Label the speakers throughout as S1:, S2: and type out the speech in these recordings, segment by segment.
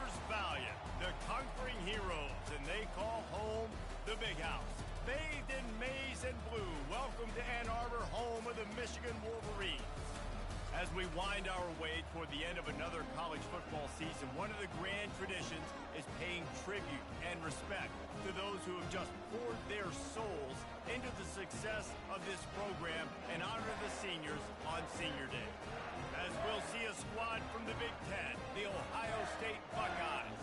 S1: Winters Valiant, the conquering heroes, and they call home the Big House. Bathed in maize and blue, welcome to Ann Arbor, home of the Michigan Wolverines. As we wind our way toward the end of another college football season, one of the grand traditions is paying tribute and respect to those who have just poured their souls into the success of this program and honor the seniors on Senior Day. As we'll see a squad from the Big Ten, the Ohio State Buckeyes,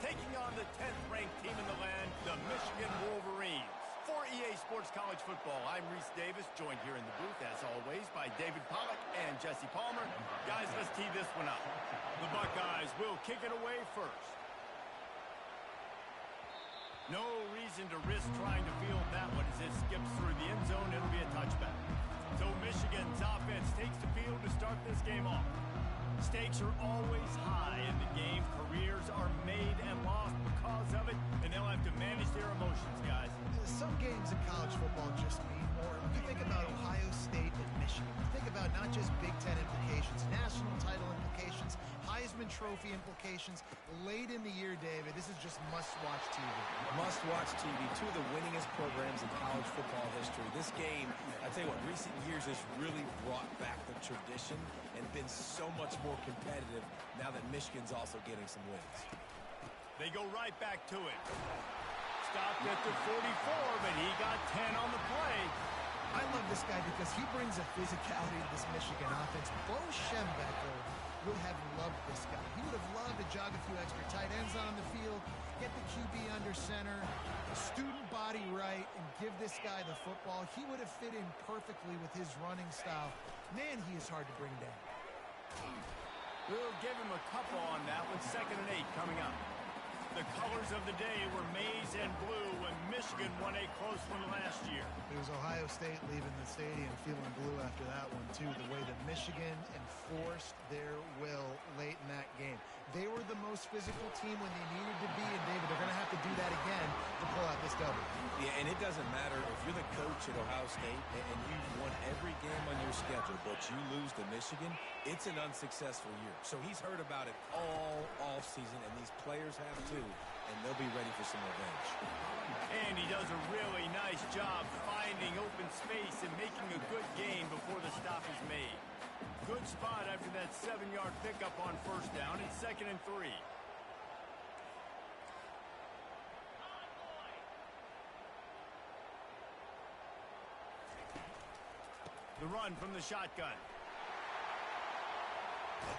S1: taking on the 10th-ranked team in the land, the Michigan Wolverines. For EA Sports College Football, I'm Reese Davis, joined here in the booth, as always, by David Pollack and Jesse Palmer. Guys, let's tee this one up. The Buckeyes will kick it away first. No reason to risk trying to field that one as it skips through the end zone. It'll be a touchback. So Michigan's offense takes the field to start this game off. Stakes are always high in the game. Careers are made and lost because of it, and they'll have to manage their emotions, guys.
S2: Some games in college football just mean more. You think about Ohio State and Michigan. You think about not just Big Ten implications, national title implications, Heisman Trophy implications. Late in the year, David, this is just must-watch TV.
S3: Must-watch TV. Two of the winningest programs in college football history. This game, I tell you what, recent years has really brought back the tradition and been so much more competitive now that Michigan's also getting some wins.
S1: They go right back to it. Stopped at the 44, but he got 10 on the play.
S2: I love this guy because he brings a physicality to this Michigan offense. Bo Schembechler would have loved this guy. He would have loved to jog a few extra tight ends on the field, get the QB under center, student body right, and give this guy the football. He would have fit in perfectly with his running style. Man, he is hard to bring down.
S1: We'll give him a couple on that one. 2nd and 8 coming up. The colors of the day were maize and blue when Michigan won a close one last year.
S2: It was Ohio State leaving the stadium feeling blue after that one, too. The way that Michigan enforced their will late in that game. They were the most physical team when they needed to be, and David, they're going to have to do that again to pull out this W.
S3: Yeah, and it doesn't matter if you're the coach at Ohio State and you've won every game on your schedule, but you lose to Michigan, it's an unsuccessful year. So he's heard about it all offseason, and these players have too, and they'll be ready for some revenge.
S1: And he does a really nice job finding open space and making a good gain before the stop is made. Good spot after that 7-yard pickup on 1st down. It's 2nd and 3. The run from the shotgun.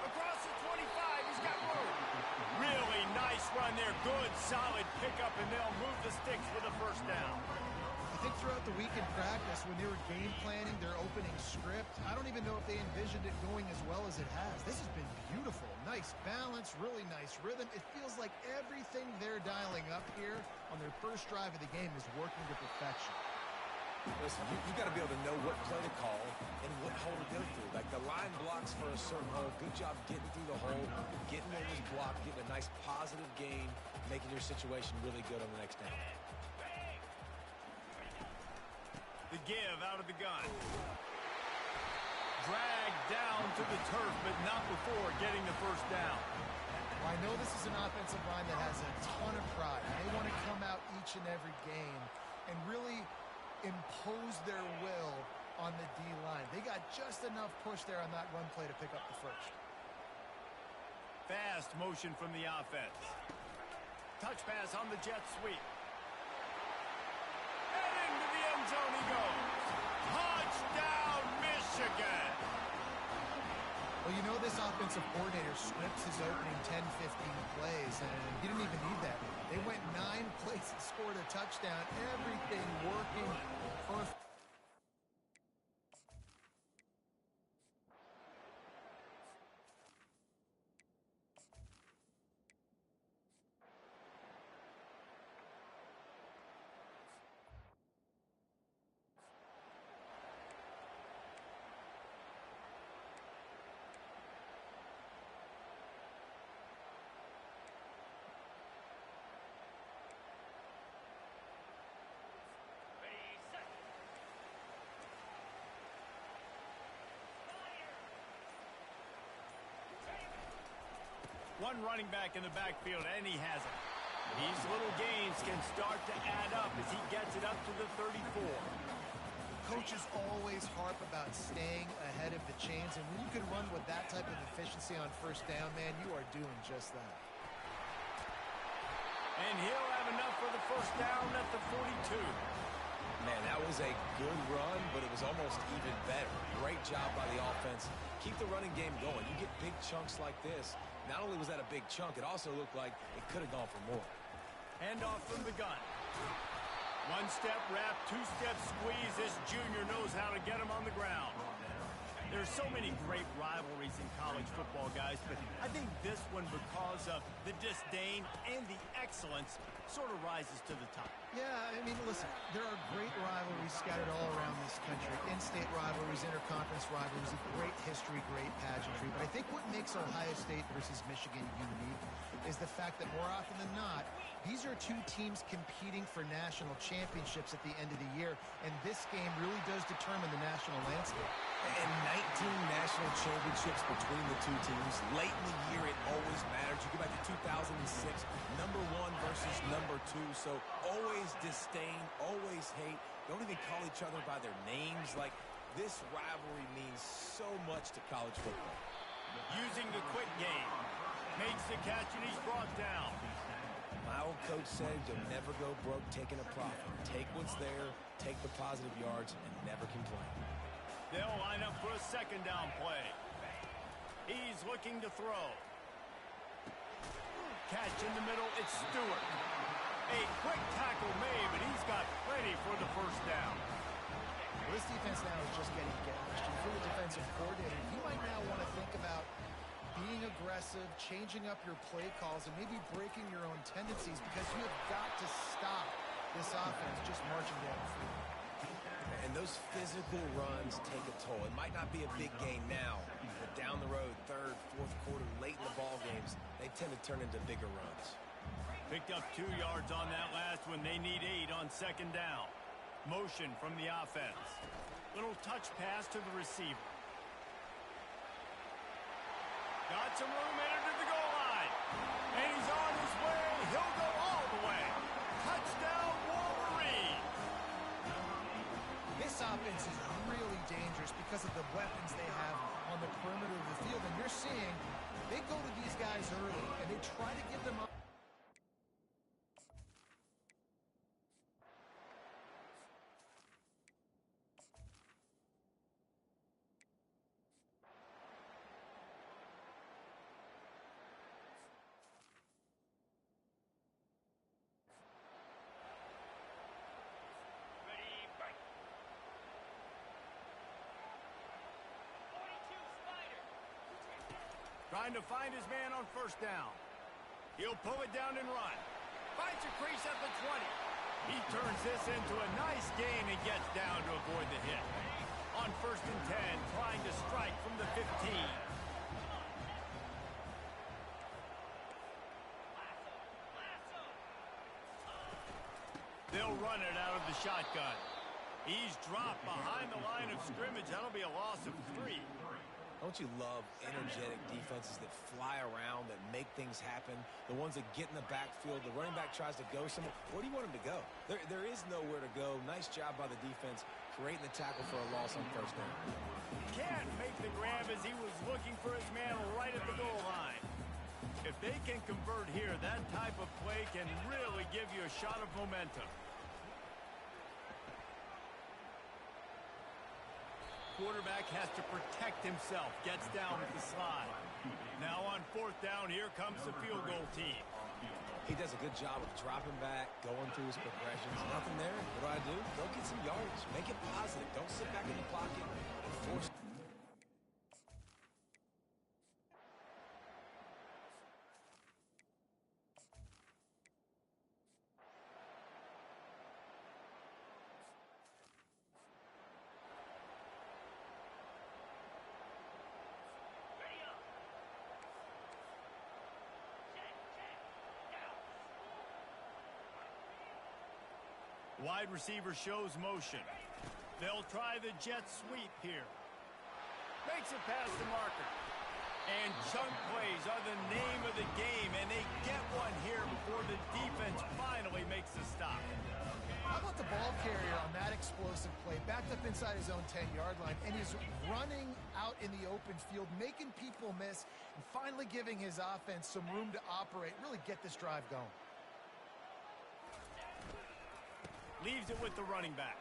S1: Across the 25, he's got room. Really nice run there. Good, solid pickup, and they'll move the sticks for the 1st down.
S2: I think throughout the week in practice, when they were game planning their opening script, I don't even know if they envisioned it going as well as it has. This has been beautiful. Nice balance, really nice rhythm. It feels like everything they're dialing up here on their first drive of the game is working to perfection.
S3: Listen, you got to be able to know what play to call and what hole to go through. Like the line blocks for a certain hole. Good job getting through the hole, getting over this block, getting a nice positive gain, making your situation really good on the next down.
S1: The give out of the gun. Dragged down to the turf, but not before getting the 1st down.
S2: Well, I know this is an offensive line that has a ton of pride. They want to come out each and every game and really impose their will on the D-line. They got just enough push there on that run play to pick up the 1st.
S1: Fast motion from the offense. Touch pass on the jet sweep. And into the end zone he goes. Touchdown, Michigan!
S2: Well, you know this offensive coordinator scripts his opening 10, 15 plays, and he didn't even need that. They went 9 plays and scored a touchdown. Everything working perfect.
S1: one running back in the backfield, and he has it. These little gains can start to add up as he gets it up to the 34.
S2: Coaches always harp about staying ahead of the chains, and when you can run with that type of efficiency on first down, man, you are doing just that.
S1: And he'll have enough for the first down at the 42.
S3: Man, that was a good run, but it was almost even better. Great job by the offense. Keep the running game going. You get big chunks like this. Not only was that a big chunk, it also looked like it could have gone for more.
S1: Handoff from the gun. One-step wrap, two-step squeeze. This junior knows how to get him on the ground. There's so many great rivalries in college football, guys, but I think this one, because of the disdain and the excellence, sort of rises to the top.
S2: Yeah, I mean, listen, there are great rivalries scattered all around this country. In-state rivalries, interconference rivalries, great history, great pageantry. But I think what makes Ohio State versus Michigan unique is the fact that more often than not, these are two teams competing for national championships at the end of the year, and this game really does determine the national landscape.
S3: And 19 national championships between the two teams. Late in the year, it always matters. You go back to 2006, number 1 versus number 2. So always disdain, always hate. Don't even call each other by their names. Like, this rivalry means so much to college football.
S1: Using the quick game. Makes the catch, and he's brought down.
S3: My old coach said you'll never go broke taking a profit. Take what's there, take the positive yards, and never complain.
S1: They'll line up for a second down play. He's looking to throw. Catch in the middle, it's Stewart. A quick tackle made, but he's got plenty for the first down.
S2: Well, this defense now is just getting gashed. And for the defensive coordinator, he might now want to think about being aggressive, changing up your play calls, and maybe breaking your own tendencies, because you have got to stop this offense just marching down the field.
S3: And those physical runs take a toll. It might not be a big gain now, but down the road, third, fourth quarter, late in the ball games, they tend to turn into bigger runs.
S1: Picked up 2 yards on that last one. They need 8 on second down. Motion from the offense. Little touch pass to the receiver. Got some room, entered the goal line. And he's on his way. He'll go all the way. Touchdown, Wolverine.
S2: This offense is really dangerous because of the weapons they have on the perimeter of the field. And you're seeing they go to these guys early, and they try to give them up.
S1: Trying to find his man on first down. He'll pull it down and run. Finds a crease at the 20. He turns this into a nice gain and gets down to avoid the hit. On first and 10, trying to strike from the 15. They'll run it out of the shotgun. He's dropped behind the line of scrimmage. That'll be a loss of 3.
S3: Don't you love energetic defenses that fly around, that make things happen? The ones that get in the backfield, the running back tries to go somewhere. Where do you want him to go? There is nowhere to go. Nice job by the defense, creating the tackle for a loss on first down.
S1: Can't make the grab as he was looking for his man right at the goal line. If they can convert here, that type of play can really give you a shot of momentum. Quarterback has to protect himself. Gets down with the slide. Now on fourth down, here comes the field goal team.
S3: He does a good job of dropping back, going through his progressions. Nothing there. What do? Go get some yards. Make it positive. Don't sit back in the pocket and force.
S1: Wide receiver shows motion. They'll try the jet sweep here. Makes it past the marker. And chunk plays are the name of the game, and they get one here before the defense finally makes the stop.
S2: How about the ball carrier on that explosive play? Backed up inside his own 10-yard line, and he's running out in the open field, making people miss, and finally giving his offense some room to operate, really get this drive going.
S1: Leaves it with the running back.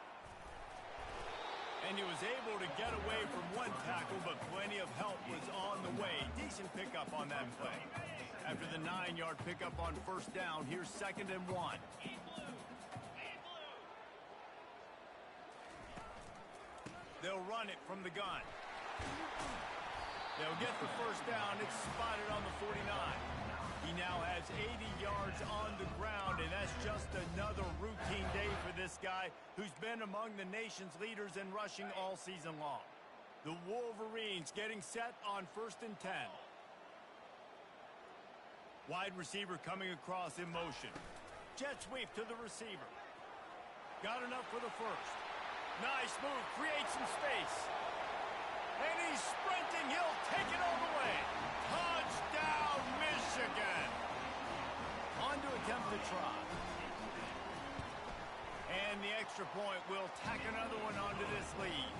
S1: And he was able to get away from one tackle, but plenty of help was on the way. Decent pickup on that play. After the 9-yard pickup on first down, here's 2nd and 1. They'll run it from the gun. They'll get the first down. It's spotted on the 49. He now has 80 yards on the ground, and that's just another routine day for this guy who's been among the nation's leaders in rushing all season long. The Wolverines getting set on 1st and 10. Wide receiver coming across in motion. Jet sweep to the receiver. Got enough for the first. Nice move, creates some space. And he's sprinting, he'll take it all the way. Touchdown, Michigan! On to attempt the try. And the extra point will tack another one onto this lead.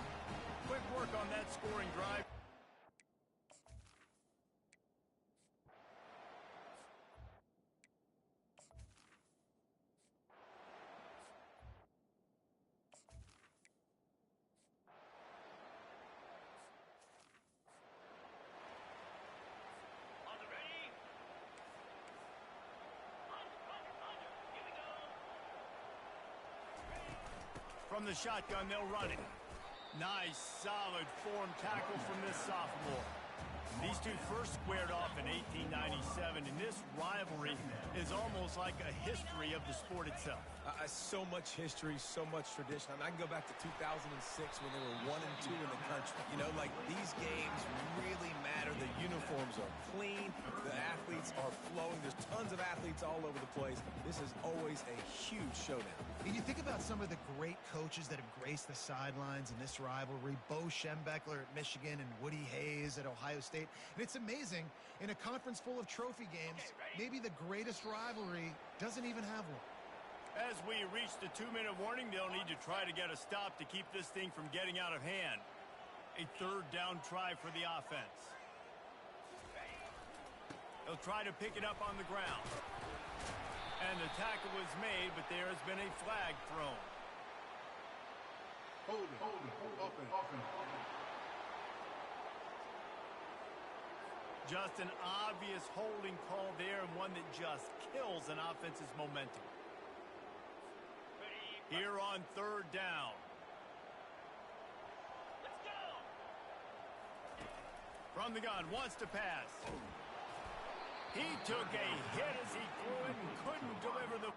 S1: Quick work on that scoring drive. From the shotgun, they'll run it. Nice, solid form tackle from this sophomore. These two first squared off in 1897, and this rivalry is almost like a history of the sport itself.
S3: So much history, so much tradition. I mean, I can go back to 2006 when they were 1 and 2 in the country. You know, like, these games really matter. The uniforms are clean. The athletes are flowing. There's tons of athletes all over the place. This is always a huge showdown.
S2: And you think about some of the great coaches that have graced the sidelines in this rivalry. Bo Schembechler at Michigan and Woody Hayes at Ohio State. And it's amazing, in a conference full of trophy games, maybe the greatest rivalry doesn't even have one.
S1: As we reach the 2-minute warning, they'll need to try to get a stop to keep this thing from getting out of hand. A 3rd down try for the offense. They'll try to pick it up on the ground. And the tackle was made, but there has been a flag thrown.
S4: Hold it. Open.
S1: Just an obvious holding call there, and one that just kills an offense's momentum. Here on 3rd down. Let's go! From the gun, wants to pass. He took a hit as he threw it and couldn't deliver the...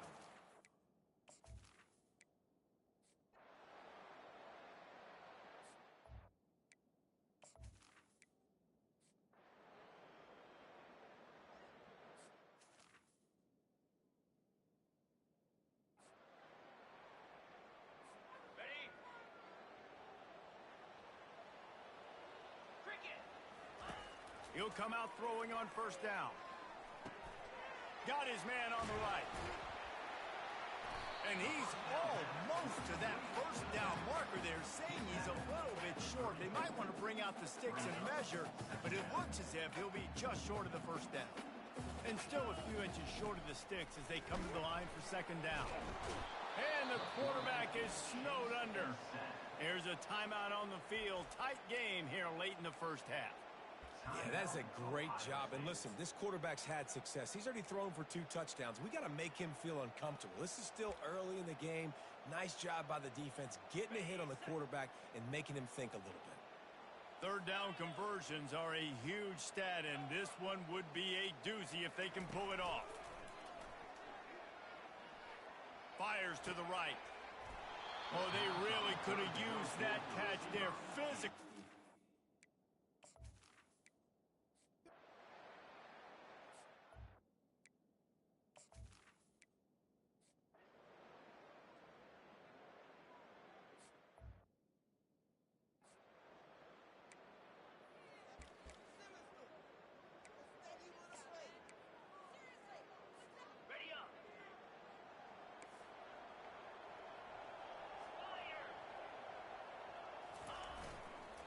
S1: He'll come out throwing on 1st down. Got his man on the right. And he's almost to that 1st down marker there, saying he's a little bit short. They might want to bring out the sticks and measure, but it looks as if he'll be just short of the 1st down. And still a few inches short of the sticks as they come to the line for 2nd down. And the quarterback is snowed under. Here's a timeout on the field. Tight game here late in the 1st half.
S3: Yeah, that's a great job. And listen, this quarterback's had success. He's already thrown for 2 touchdowns. We got to make him feel uncomfortable. This is still early in the game. Nice job by the defense, getting a hit on the quarterback and making him think a little bit.
S1: 3rd down conversions are a huge stat, and this one would be a doozy if they can pull it off. Fires to the right. Oh, they really could have used that catch there physically.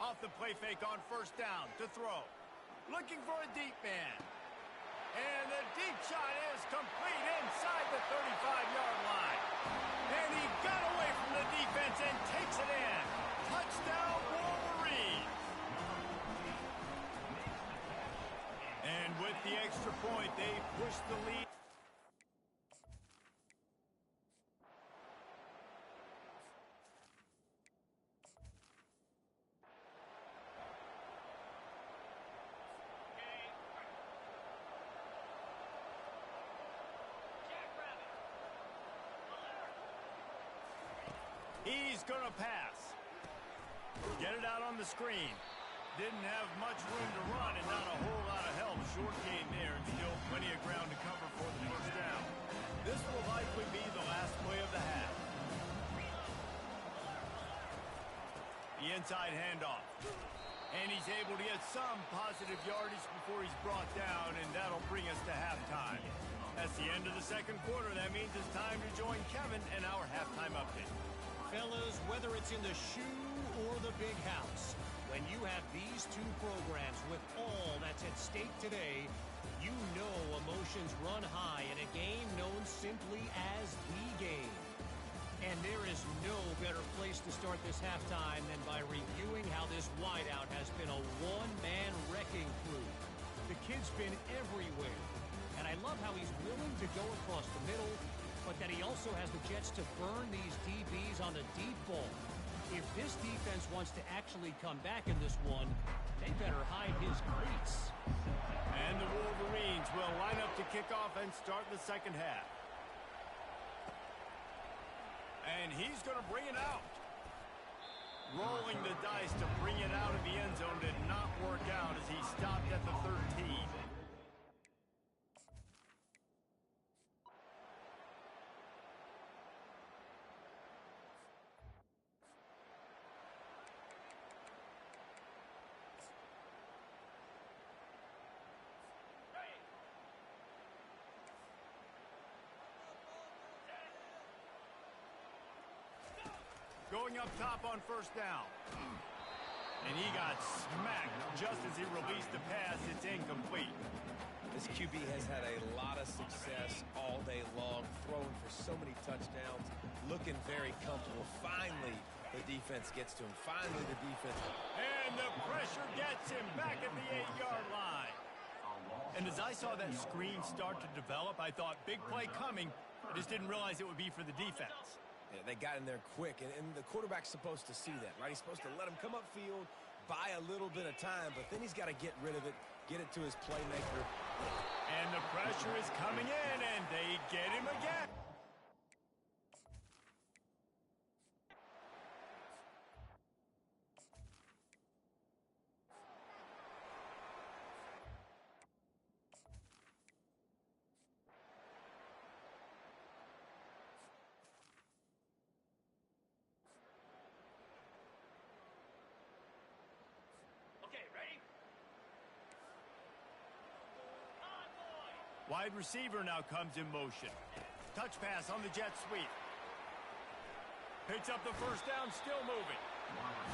S1: Off the play fake on first down to throw. Looking for a deep man. And the deep shot is complete inside the 35-yard line. And he got away from the defense and takes it in. Touchdown, Wolverines. And with the extra point, they push the lead. He's going to pass. Get it out on the screen. Didn't have much room to run and not a whole lot of help. Short gain there and still plenty of ground to cover for the first down. This will likely be the last play of the half. The inside handoff. And he's able to get some positive yardage before he's brought down, and that'll bring us to halftime. That's the end of the second quarter. That means it's time to join Kevin and our halftime update.
S5: Fellas, whether it's in the shoe or the big house, when you have these two programs with all that's at stake today, you know emotions run high in a game known simply as the game. And there is no better place to start this halftime than by reviewing how this wideout has been a one-man wrecking crew. The kid's been everywhere, and I love how he's willing to go across the middle, but that he also has the jets to burn these DBs on the deep ball. If this defense wants to actually come back in this one, they better hide his cleats.
S1: And the Wolverines will line up to kick off and start the second half. And he's going to bring it out. Rolling the dice to bring it out of the end zone did not work out as he stopped at the 13. Going up top on first down. And he got smacked just as he released the pass. It's incomplete.
S3: This QB has had a lot of success all day long, throwing for so many touchdowns, looking very comfortable. Finally, the defense gets to him. Finally, the defense.
S1: And the pressure gets him back at the 8-yard line. And as I saw that screen start to develop, I thought big play coming. I just didn't realize it would be for the defense.
S3: Yeah, they got in there quick, and the quarterback's supposed to see that, right? He's supposed to let him come upfield, buy a little bit of time, but then he's got to get rid of it, get it to his playmaker.
S1: And the pressure is coming in, and they get him again. Wide receiver now comes in motion. Touch pass on the jet sweep. Picks up the first down, still moving.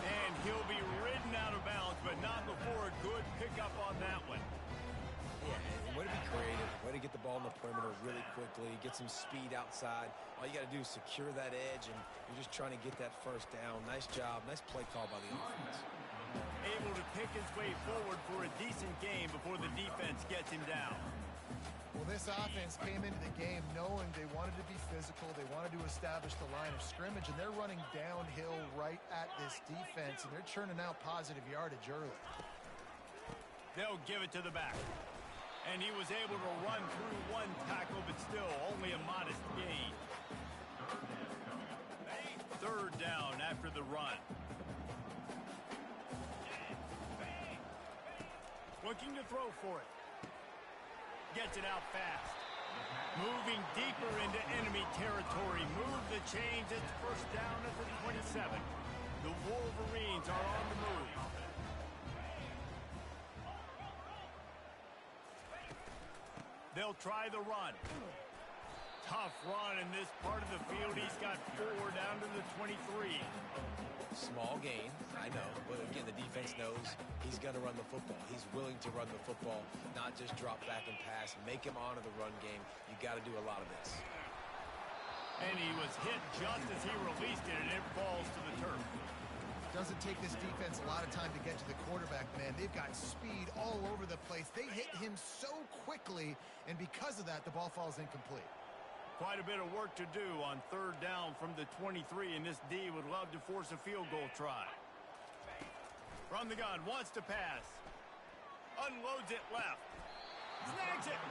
S1: And he'll be ridden out of bounds, but not before a good pickup on that one.
S3: Yeah, and way to be creative. Way to get the ball in the perimeter really quickly. Get some speed outside. All you got to do is secure that edge, and you're just trying to get that first down. Nice job. Nice play call by the offense.
S1: Able to pick his way forward for a decent game before the defense gets him down.
S2: Well, this offense came into the game knowing they wanted to be physical. They wanted to establish the line of scrimmage, and they're running downhill right at this defense, and they're churning out positive yardage early.
S1: They'll give it to the back. And he was able to run through one tackle, but still only a modest gain. Third down after the run. Looking to throw for it. Gets it out fast. Moving deeper into enemy territory. Move the chains. It's first down at the 27. The Wolverines are on the move. They'll try the run. tough run in this part of the field. He's got 4 down to the 23.
S3: Small gain, I know, but again, the defense knows he's going to run the football. He's willing to run the football, not just drop back and pass, make him honor the run game. You got to do a lot of this.
S1: And he was hit just as he released it, and it falls to the turf.
S2: Doesn't take this defense a lot of time to get to the quarterback, man. They've got speed all over the place. They hit him so quickly, and because of that, the ball falls incomplete.
S1: Quite a bit of work to do on 3rd down from the 23, and this D would love to force a field goal try. From the gun, wants to pass. Unloads it left. Snags it.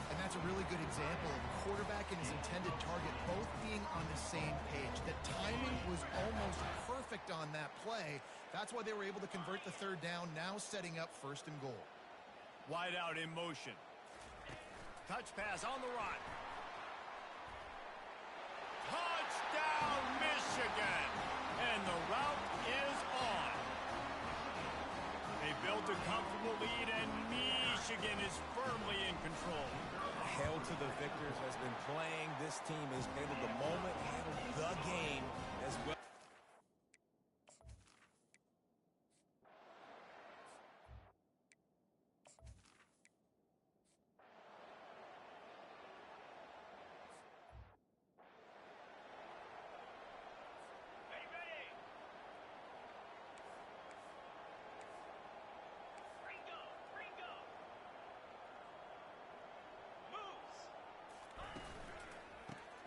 S2: And that's a really good example of the quarterback and his intended target both being on the same page. The timing was almost perfect on that play. That's why they were able to convert the 3rd down, now setting up 1st and goal.
S1: Wide out in motion. Touch pass on the run. Touchdown, Michigan! And the route is on. They built a comfortable lead, and Michigan is firmly in control.
S3: Hail to the victors has been playing. This team has handled the moment, handled the game as well.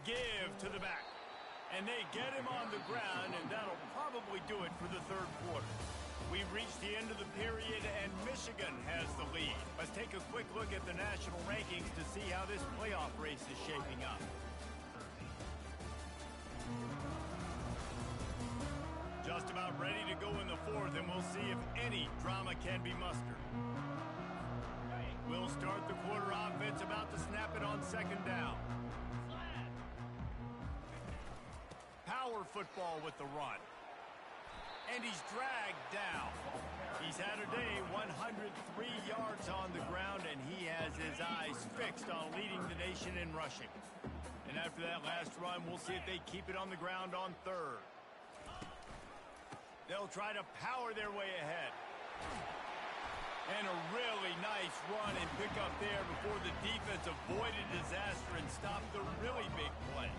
S1: Give to the back. And they get him on the ground, and that'll probably do it for the 3rd quarter. We've reached the end of the period, and Michigan has the lead. Let's take a quick look at the national rankings to see how this playoff race is shaping up. Just about ready to go in the 4th, and we'll see if any drama can be mustered. We'll start the quarter offense, about to snap it on 2nd down. Power football with the run. And he's dragged down. He's had a day, 103 yards on the ground, and he has his eyes fixed on leading the nation in rushing. And after that last run, we'll see if they keep it on the ground on 3rd. They'll try to power their way ahead. And a really nice run and pick up there before the defense avoided disaster and stopped the really big play.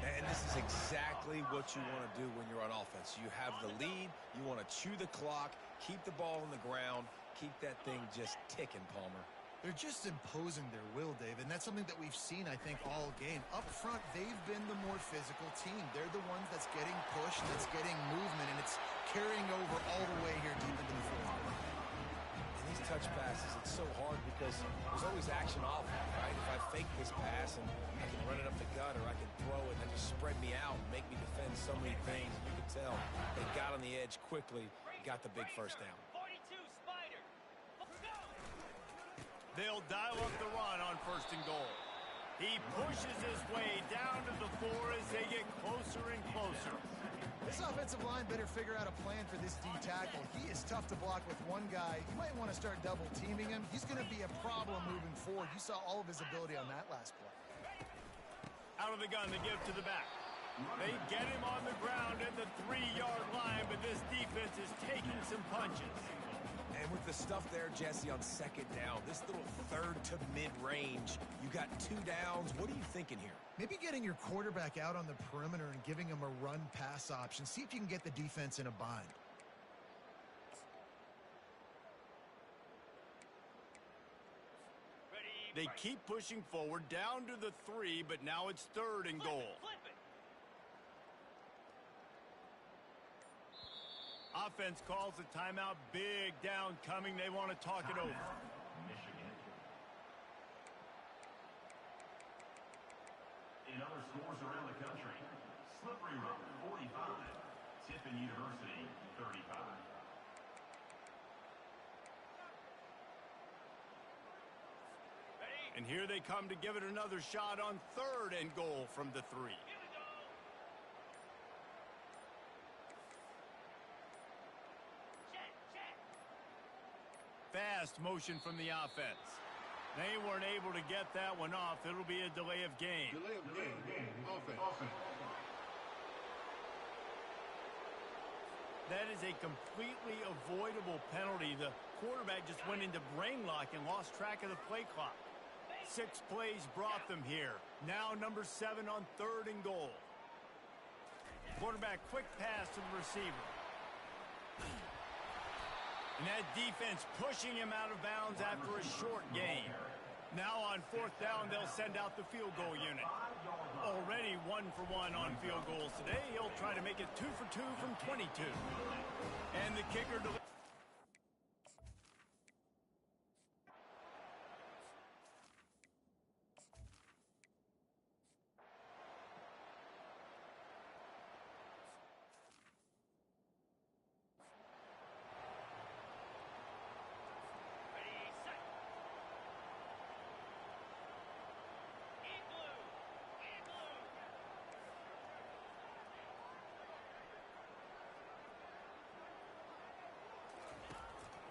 S3: And this is exactly what you want to do when you're on offense. You have the lead. You want to chew the clock, keep the ball on the ground, keep that thing just ticking, Palmer.
S2: They're just imposing their will, Dave, and that's something that we've seen, I think, all game. Up front, they've been the more physical team. They're the ones that's getting pushed, that's getting movement, and it's carrying over all the way here deep into the 4th.
S3: And these touch passes, it's so hard because there's always action off, right? If I fake this pass and I can run it up the gut or I can throw it and just spread me out and make me defend so many things, you can tell they got on the edge quickly, got the big 1st down.
S1: They'll dial up the run on 1st and goal. He pushes his way down to the 4 as they get closer and closer.
S2: This offensive line better figure out a plan for this D tackle. He is tough to block with one guy. You might want to start double teaming him. He's going to be a problem moving forward. You saw all of his ability on that last play.
S1: Out of the gun to give to the back. They get him on the ground at the 3-yard line, but this defense is taking some punches.
S3: And with the stuff there, Jesse, on 2nd down, this little 3rd to mid-range, you got 2 downs. What are you thinking here?
S2: Maybe getting your quarterback out on the perimeter and giving him a run-pass option. See if you can get the defense in a bind.
S1: They keep pushing forward, down to the 3, but now it's 3rd and goal. Offense calls a timeout. Big down coming. They want to talk it over.
S4: Michigan. In other scores around the country, Slippery Road 45, Tiffin University 35.
S1: And here they come to give it another shot on 3rd and goal from the 3. Fast motion from the offense. They weren't able to get that one off. It'll be a delay of game.
S6: Delay of game. Offense.
S1: That is a completely avoidable penalty. The quarterback just went into brain lock and lost track of the play clock. 6 plays brought them here. Now number 7 on 3rd and goal. Quarterback quick pass to the receiver. And that defense pushing him out of bounds after a short gain. Now on 4th down, they'll send out the field goal unit. Already 1 for 1 on field goals today. He'll try to make it 2 for 2 from 22. And the kicker to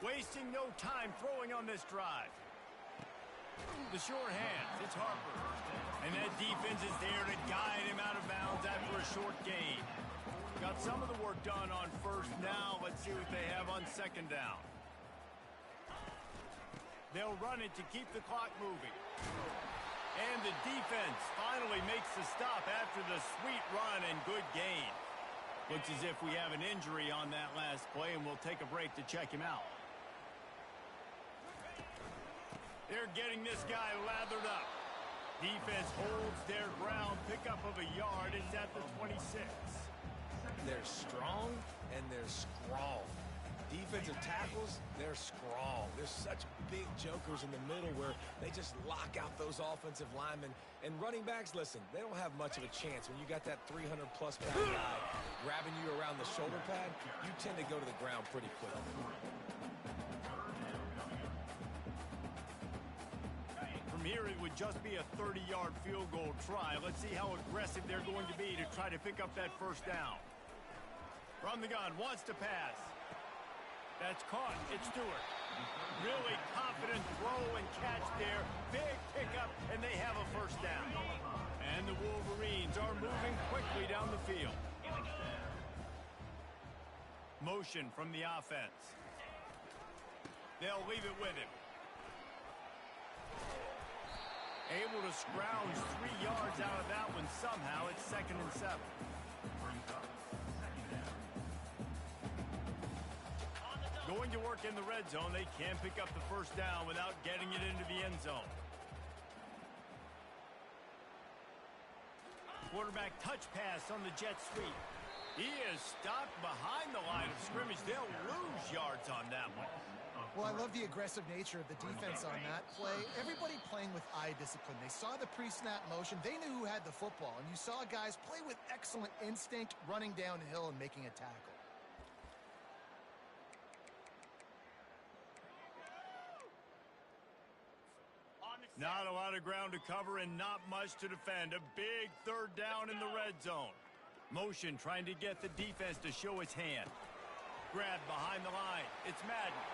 S1: wasting no time throwing on this drive. The sure hands, it's Harper. And that defense is there to guide him out of bounds after a short gain. Got some of the work done on 1st. Now let's see what they have on 2nd down. They'll run it to keep the clock moving. And the defense finally makes the stop after the sweet run and good gain. Looks as if we have an injury on that last play, and we'll take a break to check him out. They're getting this guy lathered up. Defense holds their ground. Pickup of a yard. It's at the 26.
S3: They're strong and they're scrawl. Defensive tackles, they're scrawl. There's such big jokers in the middle where they just lock out those offensive linemen. And running backs, listen, they don't have much of a chance. When you got that 300-plus pound guy grabbing you around the shoulder pad, you tend to go to the ground pretty quick.
S1: Here it would just be a 30-yard field goal try. Let's see how aggressive they're going to be to try to pick up that 1st down. From the gun, wants to pass. That's caught. It's Stewart. Really confident throw and catch there. Big pickup, and they have a 1st down. And the Wolverines are moving quickly down the field. Motion from the offense. They'll leave it with him. Able to scrounge 3 yards out of that one somehow. It's 2nd and 7. Going to work in the red zone. They can pick up the 1st down without getting it into the end zone. Quarterback touch pass on the jet sweep. He is stopped behind the line of scrimmage. They'll lose yards on that one.
S2: Well, I love the aggressive nature of the defense on that play. Everybody playing with eye discipline. They saw the pre-snap motion. They knew who had the football. And you saw guys play with excellent instinct, running downhill and making a tackle.
S1: Not a lot of ground to cover and not much to defend. A big 3rd down in the red zone. Motion trying to get the defense to show its hand. Grab behind the line. It's Madden.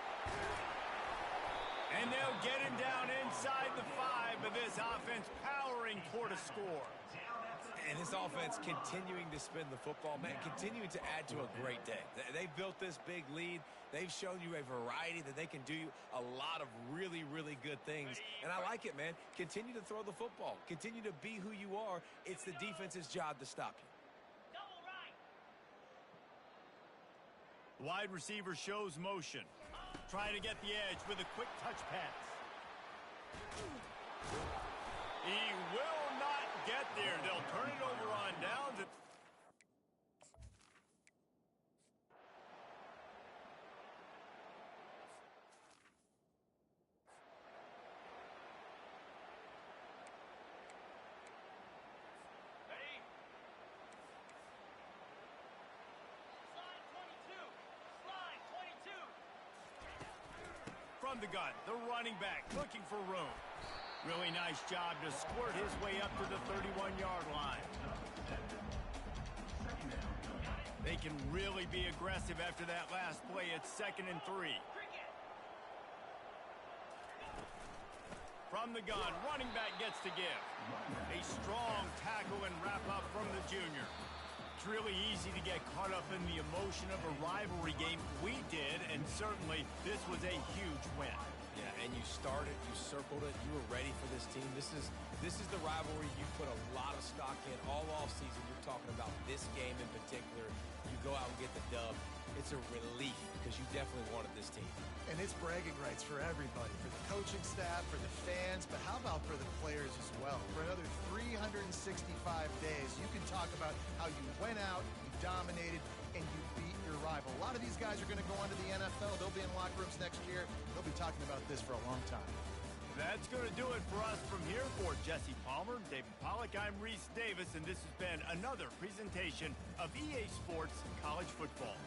S1: And they'll get him down inside the 5, but this offense powering toward a score.
S3: And this offense continuing to spin the football, man, continuing to add to a great day. They've built this big lead. They've shown you a variety that they can do a lot of really, really good things. And I like it, man. Continue to throw the football. Continue to be who you are. It's the defense's job to stop you.
S1: Wide receiver shows motion. Trying to get the edge with a quick touch pass. He will not get there. They'll turn it over on downs. From the gun, the running back looking for room. Really nice job to squirt his way up to the 31-yard line. They can really be aggressive after that last play. It's 2nd and 3. From From the gun, running back gets to give. A strong tackle and wrap up from the junior. It's really easy to get caught up in the emotion of a rivalry game. We did, and certainly this was a huge win.
S3: Yeah, and you started, you circled it, you were ready for this team. This is the rivalry you put a lot of stock in all offseason. You're talking about this game in particular. You go out and get the dub. It's a relief because you definitely wanted this team.
S2: And it's bragging rights for everybody, for the coaching staff, for the fans, but how about for the players as well? For another 365 days, you can talk about how you went out, you dominated, and you beat your rival. A lot of these guys are going to go on to the NFL. They'll be in locker rooms next year. They'll be talking about this for a long time.
S1: That's going to do it for us from here. For Jesse Palmer, David Pollack, I'm Reese Davis, and this has been another presentation of EA Sports College Football.